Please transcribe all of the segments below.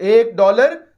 $1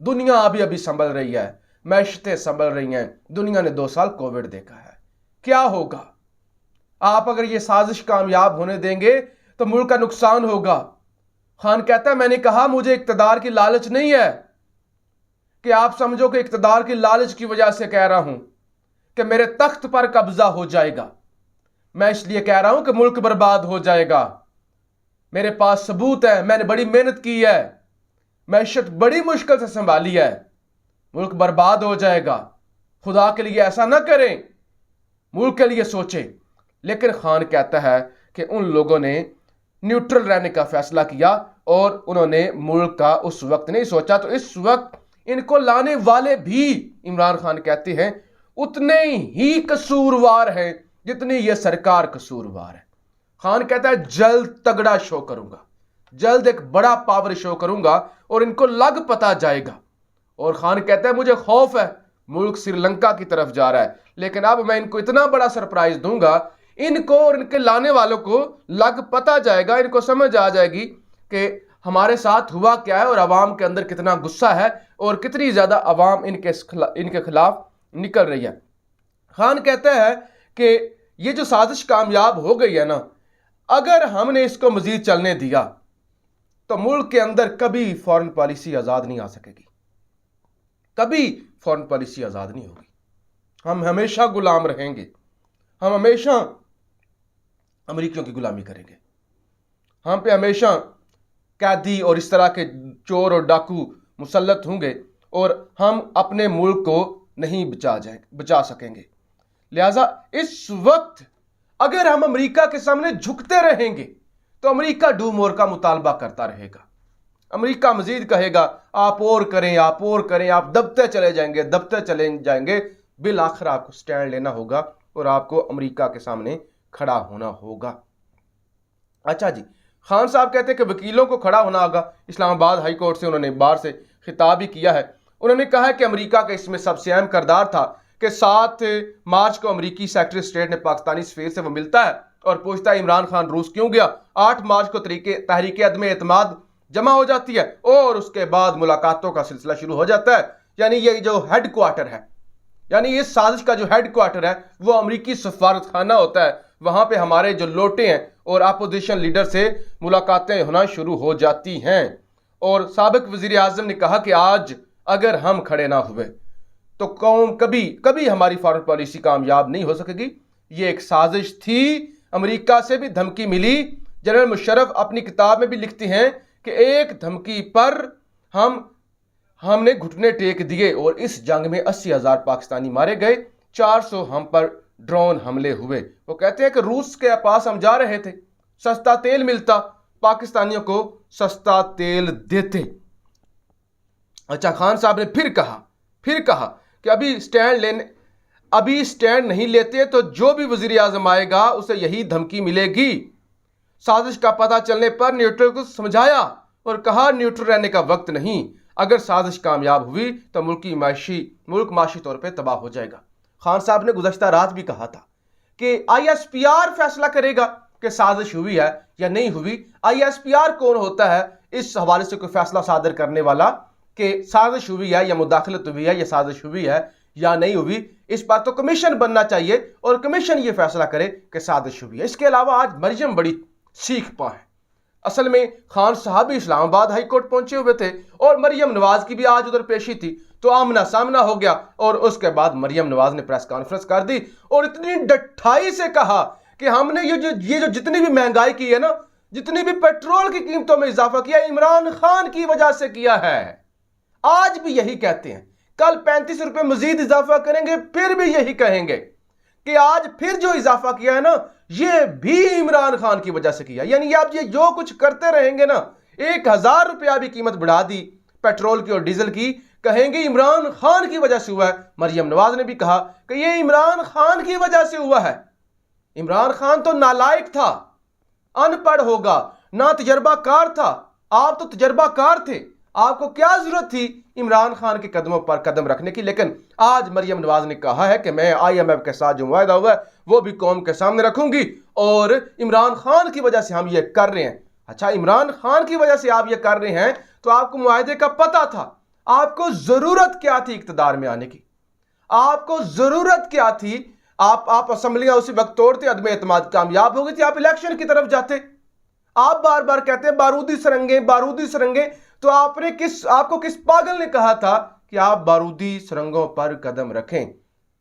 دنیا ابھی ابھی سنبھل رہی ہے، معیشتیں سنبھل رہی ہیں، دنیا نے 2 سال کووڈ دیکھا ہے، کیا ہوگا؟ آپ اگر یہ سازش کامیاب ہونے دیں گے تو ملک کا نقصان ہوگا۔ خان کہتا ہے میں نے کہا مجھے اقتدار کی لالچ نہیں ہے کہ آپ سمجھو کہ اقتدار کی لالچ کی وجہ سے کہہ رہا ہوں کہ میرے تخت پر قبضہ ہو جائے گا، میں اس لیے کہہ رہا ہوں کہ ملک برباد ہو جائے گا۔ میرے پاس ثبوت ہے، میں نے بڑی محنت کی ہے، معیشت بڑی مشکل سے سنبھالی ہے، ملک برباد ہو جائے گا، خدا کے لیے ایسا نہ کریں، ملک کے لیے سوچیں۔ لیکن خان کہتا ہے کہ ان لوگوں نے نیوٹرل رہنے کا فیصلہ کیا اور انہوں نے ملک کا اس وقت نہیں سوچا، تو اس وقت ان کو لانے والے بھی عمران خان کہتے ہیں اتنے ہی قصوروار ہیں جتنی یہ سرکار قصوروار ہے۔ خان کہتا ہے جلد تگڑا شو کروں گا، جلد ایک بڑا پاور شو کروں گا اور ان کو لگ پتا جائے گا۔ اور خان کہتا ہے مجھے خوف ہے، ملک سری لنکا کی طرف جا رہا ہے، لیکن اب میں ان کو اتنا بڑا سرپرائز دوں گا، ان کو اور ان کے لانے والوں کو لگ پتا جائے گا، ان کو سمجھ آ جائے گی کہ ہمارے ساتھ ہوا کیا ہے اور عوام کے اندر کتنا غصہ ہے اور کتنی زیادہ عوام ان کے خلاف نکل رہی ہے۔ خان کہتا ہے کہ یہ جو سازش کامیاب ہو گئی ہے نا، اگر ہم نے اس کو مزید چلنے دیا تو ملک کے اندر کبھی فارن پالیسی آزاد نہیں آ سکے گی، کبھی فارن پالیسی آزاد نہیں ہوگی، ہم ہمیشہ غلام رہیں گے، ہم ہمیشہ امریکیوں کی غلامی کریں گے، ہم پہ ہمیشہ قیدی اور اس طرح کے چور اور ڈاکو مسلط ہوں گے اور ہم اپنے ملک کو نہیں بچا سکیں گے۔ لہٰذا اس وقت اگر ہم امریکہ کے سامنے جھکتے رہیں گے تو امریکہ ڈو مور کا مطالبہ کرتا رہے گا، امریکہ مزید کہے گا آپ اور کریں، آپ اور کریں، آپ دبتے چلے جائیں گے، بالآخر آپ کو سٹینڈ لینا ہوگا اور آپ کو امریکہ کے سامنے کھڑا ہونا ہوگا۔ اچھا جی، خان صاحب کہتے ہیں کہ وکیلوں کو کھڑا ہونا ہوگا۔ اسلام آباد ہائی کورٹ سے انہوں نے باہر سے خطاب بھی کیا ہے، انہوں نے کہا کہ امریکہ کا اس میں سب سے اہم کردار تھا کہ 7 مارچ کو امریکی سیکرٹری اسٹیٹ نے پاکستانی سفیر سے وہ ملتا ہے اور پوچھتا ہے عمران خان روس کیوں گیا۔ 8 مارچ کو تحریک عدم اعتماد جمع ہو جاتی ہے اور اس کے بعد ملاقاتوں کا سلسلہ شروع ہو جاتا ہے۔ یعنی یہ جو ہیڈ کوارٹر ہے، یعنی اس سازش کا جو ہیڈ کوارٹر ہے وہ امریکی سفارت خانہ ہوتا ہے، وہاں پہ ہمارے جو لوٹے ہیں اور اپوزیشن لیڈر سے ملاقاتیں ہونا شروع ہو جاتی ہیں۔ اور سابق وزیر اعظم نے کہا کہ آج اگر ہم کھڑے نہ ہوئے تو قوم کبھی ہماری فارن پالیسی کامیاب نہیں ہو سکے گی۔ یہ ایک سازش تھی، امریکہ سے بھی دھمکی ملی۔ جنرل مشرف اپنی کتاب میں بھی لکھتے ہیں کہ ایک دھمکی پر ہم نے گھٹنے ٹیک دیے اور اس جنگ میں 80,000 پاکستانی مارے گئے، 400 ہم پر ڈرون حملے ہوئے۔ وہ کہتے ہیں کہ روس کے پاس ہم جا رہے تھے، سستا تیل ملتا، پاکستانیوں کو سستا تیل دیتے۔ اچھا، خان صاحب نے پھر کہا کہ ابھی سٹینڈ نہیں لیتے تو جو بھی وزیر اعظم آئے گا اسے یہی دھمکی ملے گی۔ سازش کا پتہ چلنے پر نیوٹرل کو سمجھایا اور کہا نیوٹرل رہنے کا وقت نہیں، اگر سازش کامیاب ہوئی تو ملک معاشی طور پہ تباہ ہو جائے گا۔ خان صاحب نے گزشتہ رات بھی کہا تھا کہ ISPR فیصلہ کرے گا کہ سازش ہوئی ہے یا نہیں ہوئی۔ ISPR کون ہوتا ہے اس حوالے سے کوئی فیصلہ صادر کرنے والا کہ سازش ہوئی ہے یا مداخلت ہوئی ہے یا سازش ہوئی ہے یا نہیں ہوئی؟ اس پر تو کمیشن بننا چاہیے اور کمیشن یہ فیصلہ کرے کہ سازش ہوئی ہے۔ اس کے علاوہ آج مریم بڑی سیکھ پا ہے۔ اصل میں خان صاحب بھی اسلام آباد ہائی کورٹ پہنچے ہوئے تھے اور مریم نواز کی بھی آج ادھر پیشی تھی، تو آمنا سامنا ہو گیا اور اس کے بعد مریم نواز نے پریس کانفرنس کر دی اور اتنی ڈٹھائی سے کہا کہ ہم نے یہ جو جتنی بھی مہنگائی کی ہے نا، جتنی بھی پیٹرول کی قیمتوں میں اضافہ کیا، عمران خان کی وجہ سے کیا ہے۔ آج بھی یہی کہتے ہیں، کل 35 روپے مزید اضافہ کریں گے، پھر بھی یہی کہیں گے کہ آج پھر جو اضافہ کیا ہے نا، یہ بھی عمران خان کی وجہ سے کیا۔ یعنی اب یہ جو کچھ کرتے رہیں گے نا، 1000 روپیہ بھی قیمت بڑھا دی پیٹرول کی اور ڈیزل کی، کہیں گے عمران خان کی وجہ سے ہوا ہے۔ مریم نواز نے بھی کہا کہ یہ عمران خان کی وجہ سے ہوا ہے۔ عمران خان تو نالائق تھا، ان پڑھ ہوگا، نہ تجربہ کار تھا، آپ تو تجربہ کار تھے، آپ کو کیا ضرورت تھی عمران خان کے قدموں پر قدم رکھنے کی؟ لیکن آج مریم نواز نے کہا ہے کہ میں IMF کے ساتھ جو معاہدہ ہوا ہے وہ بھی قوم کے سامنے رکھوں گی اور عمران خان کی وجہ سے ہم یہ کر رہے ہیں۔ اچھا، عمران خان کی وجہ سے آپ یہ کر رہے ہیں تو آپ کو معاہدے کا پتہ تھا، آپ کو ضرورت کیا تھی اقتدار میں آنے کی؟ آپ کو ضرورت کیا تھی؟ آپ اسمبلیاں اسی وقت توڑتے، عدم اعتماد کامیاب ہو گئی تھی، آپ الیکشن کی طرف جاتے۔ آپ بار بار کہتے ہیں بارودی سرنگیں بارودی سرنگیں، تو آپ کو کس پاگل نے کہا تھا کہ آپ بارودی سرنگوں پر قدم رکھیں؟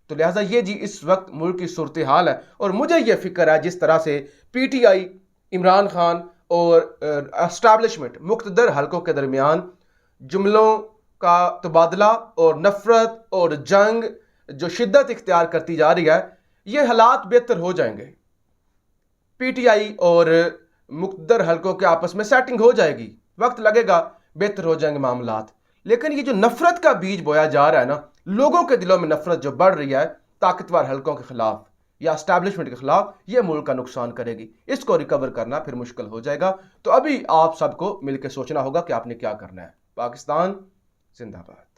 تو لہٰذا یہ جی اس وقت ملک کی صورتحال ہے، اور مجھے یہ فکر ہے جس طرح سے P T I, Imran Khan اور اسٹیبلشمنٹ، مقتدر حلقوں کے درمیان جملوں کا تبادلہ اور نفرت اور جنگ جو شدت اختیار کرتی جا رہی ہے، یہ حالات بہتر ہو جائیں گے۔ پی ٹی آئی اور مقتدر حلقوں کے آپس میں سیٹنگ ہو جائے گی، وقت لگے گا، بہتر ہو جائیں گے معاملات۔ لیکن یہ جو نفرت کا بیج بویا جا رہا ہے نا، لوگوں کے دلوں میں نفرت جو بڑھ رہی ہے طاقتور حلقوں کے خلاف یا اسٹیبلشمنٹ کے خلاف، یہ ملک کا نقصان کرے گی۔ اس کو ریکور کرنا پھر مشکل ہو جائے گا۔ تو ابھی آپ سب کو مل کے سوچنا ہوگا کہ آپ نے کیا کرنا ہے۔ پاکستان زندہ باد۔